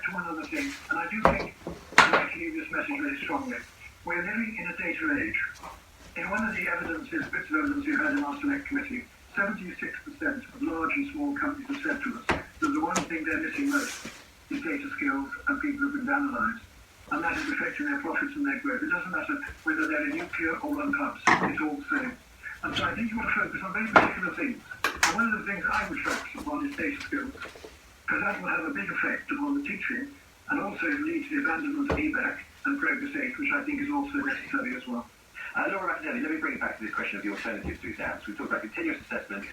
to one other thing, and I do think I'd like to leave this message really strongly. We're living in a data age. In one of the bits of evidence we had in our select committee, 76% of large and small companies have said to us that the one thing they're missing most is data skills and people who've been analysed. And that is affecting their profits and their growth. It doesn't matter whether they're in nuclear or run pubs, it's all the same. And so I think you want to focus on very particular things. And one of the things I would focus upon is data skills, because that will have a big effect upon the teaching and also lead to the abandonment of EBAC and progress aid, which I think is also necessary as well. Laura Racanelli, let me bring it back to this question of the alternatives to exams. We've talked about continuous assessment,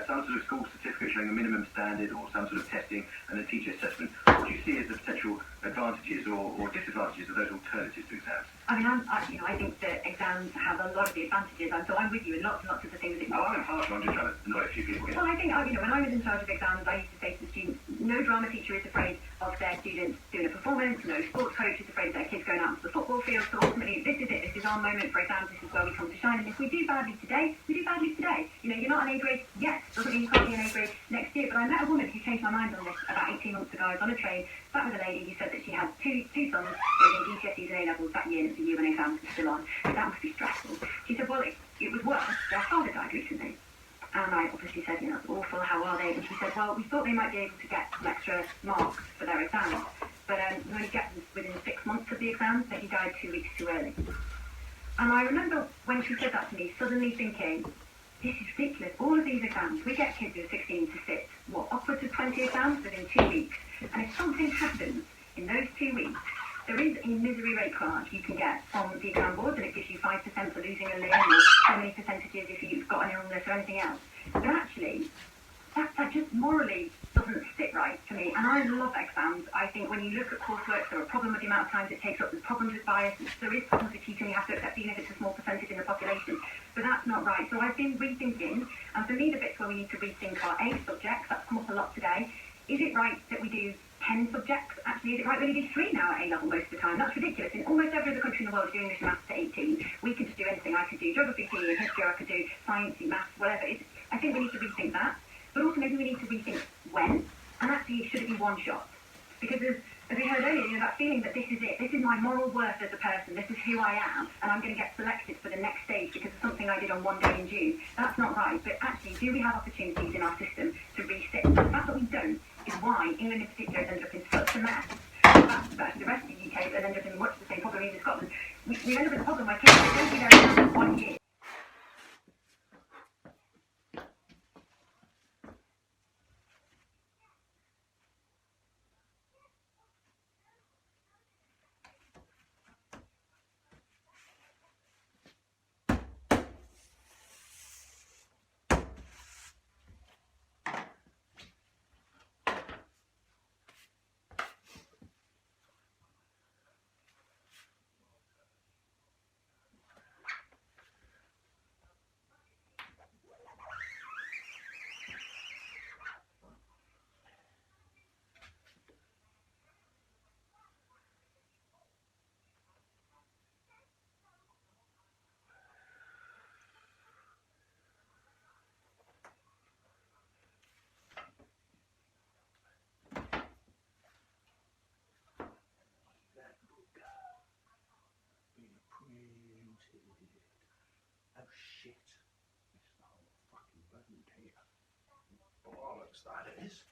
some sort of school certificate showing a minimum standard, or some sort of testing, and a teacher assessment. What do you see as the potential advantages or disadvantages of those alternatives to exams? I mean, I think that exams have a lot of the advantages, and so I'm with you in lots and lots of the things that you... Oh, I'm impartial, I'm just trying to annoy a few people here. Well, I think, when I was in charge of exams, I used to say to the students, no drama teacher is afraid of their students doing a performance, no sports coach is afraid of their kids going out onto the football field, so ultimately, this is it, this is our moment for exams, this is where we come to shine, and if we do badly today, we do badly today. You know, you're not an A grade yet, doesn't mean you can't be an A grade next year, but I met a woman who changed my mind on this about 18 months ago. I was on a train, sat with a lady who said that she had two sons who were in GCSEs and A-levels that year, and it's a UN exams were still on. That must be stressful. She said, well, it was worse. Their father died recently. And I obviously said, you know, it's awful, how are they? And she said, well, we thought they might be able to get some extra marks for their exams, but we only get them within 6 months of the exams, so he died 2 weeks too early. And I remember when she said that to me, suddenly thinking, this is ridiculous. All of these exams, we get kids who are 16 to sit, upwards of 20 exams within 2 weeks. And if something happens in those 2 weeks, there is a misery rate card you can get from the exam board, and it gives you 5% for losing a limb, or so many percentages if you've got an illness or anything else. But actually, that just morally doesn't sit right to me. And I love exams. I think when you look at coursework, there are problems with the amount of time it takes up, there's problems with bias, there is problems with teaching, you have to accept even if it's a small percentage in the population. But that's not right. So I've been rethinking, and for me the bits where we need to rethink are A, subjects, that's come up a lot today. Is it right that we do 10 subjects? Actually, is it right we only do 3 now at A-level most of the time? That's ridiculous. In almost every other country in the world, doing English and maths to 18. We could just do anything. I could do geography, PE, and history, I could do science, maths, whatever. I think we need to rethink that. But also maybe we need to rethink when, and actually should it be one shot? Because as we heard earlier, you know, that feeling that this is it, this is my moral worth as a person, this is who I am, and I'm going to get selected for the next stage because of something I did on one day in June. That's not right. But actually, do we have opportunities in our system to resit? And the fact that we don't is why England in particular has ended up in such a mess. But actually the rest of the UK has ended up in much the same problem as Scotland. We end up with a problem where kids don't be there for 1 year. Oh shit. It's the whole fucking road here. Bollocks, that is.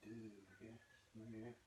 Do, yes, yeah.